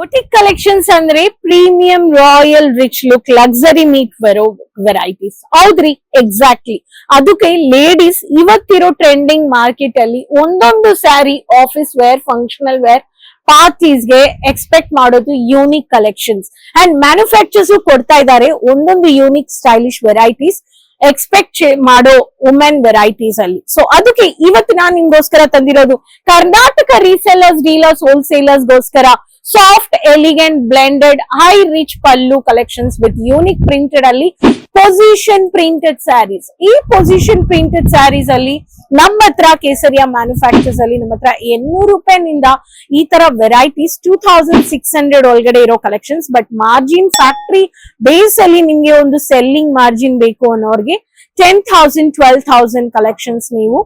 Boutique collections ಅಂದ್ರೆ premium royal rich look luxury meet ಬರೋ varieties. ಹೌದ್ರಿ, ಎಕ್ಸಾಕ್ಟ್ಲಿ. ಅದಕ್ಕೆ ಲೇಡೀಸ್ ಇವತ್ತಿರೋ ಟ್ರೆಂಡಿಂಗ್ ಮಾರ್ಕೆಟ್ ಅಲ್ಲಿ ಒಂದೊಂದು sari office wear, functional wear, ಪಾರ್ಟೀಸ್ಗೆ ಎಕ್ಸ್ಪೆಕ್ಟ್ ಮಾಡೋದು ಯೂನಿಕ್ ಕಲೆಕ್ಷನ್ಸ್. ಅಂಡ್ ಮ್ಯಾನುಫ್ಯಾಕ್ಚರ್ಸ್ ಕೊಡ್ತಾ ಇದ್ದಾರೆ ಒಂದೊಂದು ಯೂನಿಕ್ ಸ್ಟೈಲಿಶ್ ವೆರೈಟೀಸ್ ಎಕ್ಸ್ಪೆಕ್ಟ್ ಮಾಡೋ ವುಮೆನ್ ವೆರೈಟೀಸ್ ಅಲ್ಲಿ. ಸೊ ಅದಕ್ಕೆ ಇವತ್ತು ನಾನು ನಿಮ್ಗೋಸ್ಕರ ತಂದಿರೋದು ಕರ್ನಾಟಕ ರೀಸೆಲ್ಲರ್ಸ್, ಡೀಲರ್ಸ್, ಹೋಲ್ಸೇಲರ್ಸ್ ಗೋಸ್ಕರ soft, elegant, blended, high rich pallu collections with unique printed ಅಲ್ಲಿ ಪೊಸಿಷನ್ ಪ್ರಿಂಟೆಡ್ ಸ್ಯಾರೀಸ್. ಈ ಪೊಸಿಷನ್ ಪ್ರಿಂಟೆಡ್ ಸ್ಯಾರೀಸ್ ಅಲ್ಲಿ ನಮ್ಮ ಹತ್ರ ಕೇಸರಿಯಾ ಮ್ಯಾನುಫ್ಯಾಕ್ಚರ್ಸ್ ಅಲ್ಲಿ ನಮ್ಮ ಹತ್ರ 800 ರೂಪಾಯಿನಿಂದ ಈ ತರ ವೆರೈಟೀಸ್ 2600 ಒಳಗಡೆ ಇರೋ collections. But margin factory base ಅಲ್ಲಿ ನಿಮ್ಗೆ ಒಂದು ಸೆಲ್ಲಿಂಗ್ ಮಾರ್ಜಿನ್ ಬೇಕು ಅನ್ನೋರ್ಗೆ 10,000 12,000 ಕಲೆಕ್ಷನ್ಸ್ ನೀವು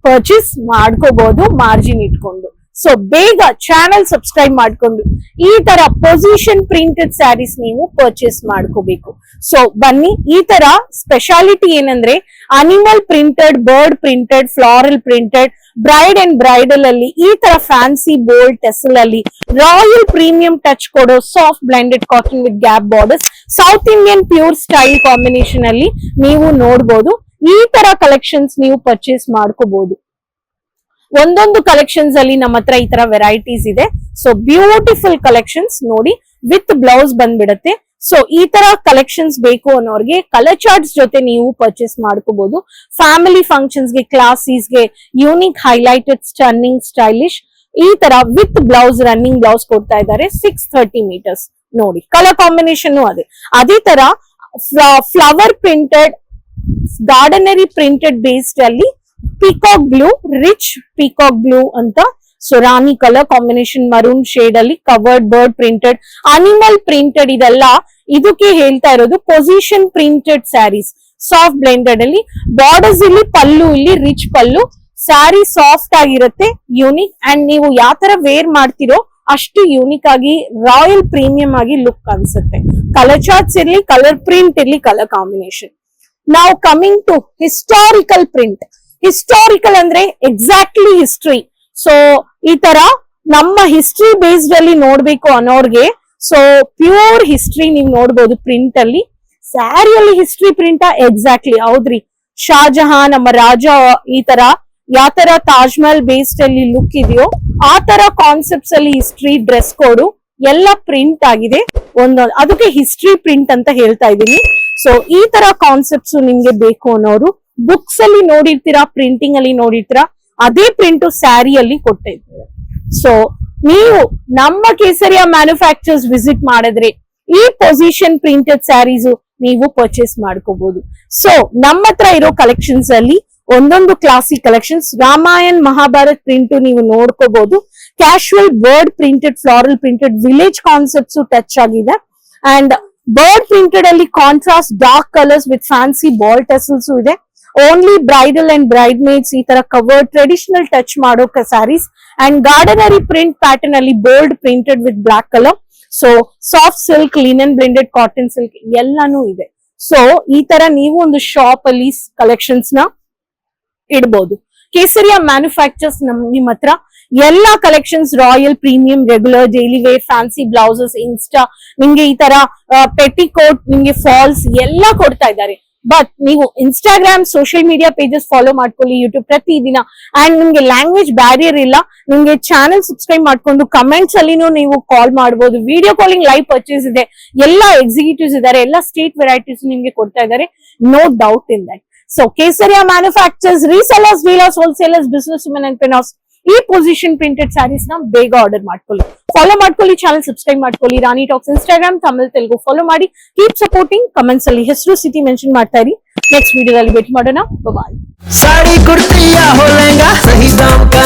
ಪರ್ಚೇಸ್ ಮಾಡ್ಕೋಬಹುದು ಮಾರ್ಜಿನ್ ಇಟ್ಕೊಂಡು. ಸೊ ಬೇಗ ಚಾನೆಲ್ ಸಬ್ಸ್ಕ್ರೈಬ್ ಮಾಡ್ಕೊಂಡು ಈ ತರ ಪೊಸಿಷನ್ ಪ್ರಿಂಟೆಡ್ ಸ್ಯಾರೀಸ್ ನೀವು ಪರ್ಚೇಸ್ ಮಾಡ್ಕೋಬೇಕು. ಸೊ ಬನ್ನಿ, ಈ ತರ ಸ್ಪೆಷಾಲಿಟಿ ಏನಂದ್ರೆ animal printed, bird printed, floral printed, bride and bridal ಅಲ್ಲಿ ಈ ತರ ಫ್ಯಾನ್ಸಿ ಬೋಲ್ಡ್ ಟೆಸಲ್ ಅಲ್ಲಿ ರಾಯಲ್ ಪ್ರೀಮಿಯಂ ಟಚ್ ಕೊಡೋ soft blended cotton with gap borders, south Indian pure style combination ಅಲ್ಲಿ ನೀವು ನೋಡ್ಬೋದು. ಈ ತರ ಕಲೆಕ್ಷನ್ಸ್ ನೀವು ಪರ್ಚೇಸ್ ಮಾಡ್ಕೋಬಹುದು. ಒಂದೊಂದು ಕಲೆಕ್ಷನ್ಸ್ ಅಲ್ಲಿ ನಮ್ಮ ಹತ್ರ ಈ ತರ ವೆರೈಟೀಸ್ ಇದೆ. ಸೊ ಬ್ಯೂಟಿಫುಲ್ ಕಲೆಕ್ಷನ್ಸ್ ನೋಡಿ, ವಿತ್ ಬ್ಲೌಸ್ ಬಂದ್ಬಿಡತ್ತೆ. ಸೊ ಈ ತರ ಕಲೆಕ್ಷನ್ಸ್ ಬೇಕು ಅನ್ನೋರ್ಗೆ ಕಲರ್ ಚಾರ್ಟ್ಸ್ ಜೊತೆ ನೀವು ಪರ್ಚೇಸ್ ಮಾಡ್ಕೋಬಹುದು. ಫ್ಯಾಮಿಲಿ ಫಂಕ್ಷನ್ಸ್ಗೆ, ಕ್ಲಾಸೀಸ್ಗೆ ಯೂನಿಕ್ ಹೈಲೈಟೆಡ್ ಸ್ಟನ್ನಿಂಗ್ ಸ್ಟೈಲಿಶ್ ಈ ತರ ವಿತ್ ಬ್ಲೌಸ್, ರನ್ನಿಂಗ್ ಬ್ಲೌಸ್ ಕೊಡ್ತಾ ಇದ್ದಾರೆ 630 ಮೀಟರ್ಸ್. ನೋಡಿ ಕಲರ್ ಕಾಂಬಿನೇಷನ್ ಅದೇ ತರ ಫ್ಲವರ್ ಪ್ರಿಂಟೆಡ್, ಗಾರ್ಡನರಿ ಪ್ರಿಂಟೆಡ್ ಬೇಸ್ಡ್ ಅಲ್ಲಿ peacock blue, rich peacock blue ಅಂತ. So rani colour combination, maroon shade ಅಲ್ಲಿ covered bird printed, animal printed, ಇದೆಲ್ಲ ಇದಕ್ಕೆ ಹೇಳ್ತಾ ಇರೋದು position printed saris. Soft blended ಅಲ್ಲಿ ಬಾರ್ಡರ್ಸ್, ಇಲ್ಲಿ ಪಲ್ಲು, ಇಲ್ಲಿ ರಿಚ್ ಪಲ್ಲು. ಸ್ಯಾರಿ ಸಾಫ್ಟ್ ಆಗಿರುತ್ತೆ, ಯೂನಿಕ್. ಅಂಡ್ ನೀವು ಯಾವ ತರ ವೇರ್ ಮಾಡ್ತಿರೋ ಅಷ್ಟು ಯೂನಿಕ್ ಆಗಿ ರಾಯಲ್ ಪ್ರೀಮಿಯಂ ಆಗಿ ಲುಕ್ ಅನ್ಸುತ್ತೆ. ಕಲರ್ ಚಾರ್ಟ್ಸ್ ಇರ್ಲಿ, ಕಲರ್ ಪ್ರಿಂಟ್ ಇರ್ಲಿ, ಕಲರ್ ಕಾಂಬಿನೇಷನ್. ನಾವು coming to historical print. Historical ಅಂದ್ರೆ ಎಕ್ಸಾಕ್ಟ್ಲಿ ಹಿಸ್ಟ್ರಿ. ಸೊ ಈ ತರ ನಮ್ಮ ಹಿಸ್ಟ್ರಿ ಬೇಸ್ಡ್ ಅಲ್ಲಿ ನೋಡ್ಬೇಕು ಅನ್ನೋರ್ಗೆ ಸೊ ಪ್ಯೂರ್ ಹಿಸ್ಟ್ರಿ ನೀವು ನೋಡ್ಬೋದು ಪ್ರಿಂಟ್ ಅಲ್ಲಿ. ಸ್ಯಾರಿಯಲ್ಲಿ ಹಿಸ್ಟ್ರಿ ಪ್ರಿಂಟ್ ಎಕ್ಸಾಕ್ಟ್ಲಿ ಹೌದ್ರಿ. ಶಾಜಹಾನ್ ನಮ್ಮ ರಾಜ ಈ ತರ ಯಾವ ತರ ತಾಜ್ ಮಹಲ್ ಬೇಸ್ಡ್ ಅಲ್ಲಿ ಲುಕ್ ಇದೆಯೋ ಆ ತರ ಕಾನ್ಸೆಪ್ಟ್ಸ್ ಅಲ್ಲಿ ಹಿಸ್ಟ್ರಿ, ಡ್ರೆಸ್ ಕೋಡು ಎಲ್ಲ ಪ್ರಿಂಟ್ ಆಗಿದೆ ಒಂದೊಂದು. ಅದಕ್ಕೆ ಹಿಸ್ಟ್ರಿ ಪ್ರಿಂಟ್ ಅಂತ ಹೇಳ್ತಾ ಇದೀನಿ. ಸೊ ಈ ತರ ಕಾನ್ಸೆಪ್ಟ್ಸ್ ನಿಮ್ಗೆ ಬೇಕು ಅನ್ನೋರು ಬುಕ್ಸ್ ಅಲ್ಲಿ ನೋಡಿರ್ತೀರಾ, ಪ್ರಿಂಟಿಂಗ್ ಅಲ್ಲಿ ನೋಡಿರ್ತೀರಾ, ಅದೇ ಪ್ರಿಂಟ್ ಸ್ಯಾರಿಯಲ್ಲಿ ಕೊಡ್ತಾ ಇದ್ದಾರೆ. ಸೊ ನೀವು ನಮ್ಮ ಕೇಸರಿಯಾ ಮ್ಯಾನುಫ್ಯಾಕ್ಚರ್ಸ್ ವಿಸಿಟ್ ಮಾಡಿದ್ರೆ ಈ ಪೊಸಿಷನ್ ಪ್ರಿಂಟೆಡ್ ಸ್ಯಾರೀಸ್ ನೀವು ಪರ್ಚೇಸ್ ಮಾಡ್ಕೋಬಹುದು. ಸೊ ನಮ್ಮ ಹತ್ರ ಇರೋ ಕಲೆಕ್ಷನ್ಸ್ ಅಲ್ಲಿ ಒಂದೊಂದು classic collections, Ramayan Mahabharat print ನೀವು ನೋಡ್ಕೋಬಹುದು. Casual bird printed, floral printed, village concepts touch ಆಗಿದೆ. ಅಂಡ್ ಬರ್ಡ್ ಪ್ರಿಂಟೆಡ್ ಅಲ್ಲಿ contrast dark colours with fancy ball tassels ಇದೆ. Only bridal and bridesmaids ಈ ತರ ಕವರ್ಡ್ ಟ್ರೆಡಿಷನಲ್ ಟಚ್ ಮಾಡೋ saris. And gardenery print pattern ಅಲ್ಲಿ bold printed with block colour. So soft silk, linen blended, cotton silk ಎಲ್ಲಾನು ಇದೆ. So ಈ ತರ ನೀವು ಒಂದು ಶಾಪ್ ಅಲ್ಲಿ ಕಲೆಕ್ಷನ್ಸ್ ನ ಇಡಬಹುದು. ಕೇಸರಿಯಾ ಮ್ಯಾನುಫ್ಯಾಕ್ಚರ್ಸ್ ನಿಮ್ಮ ಹತ್ರ ಎಲ್ಲಾ collections royal premium, regular, daily wear, fancy blouses, Insta ನಿಮ್ಗೆ ಈ ತರ ಪೆಟಿಕೋಟ್, ನಿಮ್ಗೆ ಫಾಲ್ಸ್ ಎಲ್ಲ ಕೊಡ್ತಾ ಇದ್ದಾರೆ. ಬಟ್ ನೀವು Instagram, social media pages follow ಮಾಡ್ಕೊಳ್ಳಿ, ಯೂಟ್ಯೂಬ್ ಪ್ರತಿದಿನ. ಅಂಡ್ ನಿಮ್ಗೆ ಲ್ಯಾಂಗ್ವೇಜ್ ಬ್ಯಾರಿಯರ್ ಇಲ್ಲ, ನಿಮ್ಗೆ ಚಾನೆಲ್ ಸಬ್ಸ್ಕ್ರೈಬ್ ಮಾಡ್ಕೊಂಡು ಕಮೆಂಟ್ಸ್ ಅಲ್ಲಿನೂ ನೀವು ಕಾಲ್ ಮಾಡಬಹುದು. ವಿಡಿಯೋ ಕಾಲಿಂಗ್ ಲೈವ್ ಪರ್ಚೇಸ್ ಇದೆ, ಎಲ್ಲ ಎಕ್ಸಿಕ್ಯೂಟಿವ್ಸ್ ಇದ್ದಾರೆ, ಎಲ್ಲ ಸ್ಟೇಟ್ ವೆರೈಟೀಸ್ ನಿಮ್ಗೆ ಕೊಡ್ತಾ ಇದ್ದಾರೆ, no doubt in that. So Kesariya manufacturers, resellers, dealers, wholesalers, business women and ಪೆನಾಸ್ ಈ ಪೊಸಿಷನ್ ಪ್ರಿಂಟೆಡ್ ಸ್ಯಾರೀಸ್ ನ ಬೇಗ ಆರ್ಡರ್ ಮಾಡ್ಕೊಳ್ಳಿ, ಫಾಲೋ ಮಾಡ್ಕೊಳ್ಳಿ, ಚಾನಲ್ ಸಬ್ಸ್ಕ್ರೈಬ್ ಮಾಡ್ಕೊಳ್ಳಿ. Rani talks Instagram, Tamil, Telugu follow ಮಾಡಿ. Keep supporting. ಕಮೆಂಟ್ಸ್ ಅಲ್ಲಿ ಹೆಸರು, ಸಿಟಿ ಮೆನ್ಷನ್ ಮಾಡ್ತಾ ಇರಿ. ನೆಕ್ಸ್ಟ್ ವಿಡಿಯೋದಲ್ಲಿ ಭೇಟಿ ಮಾಡೋಣ. ಬಾಯ್. साड़ी कुर्ती या हो लहंगा, सही दाम का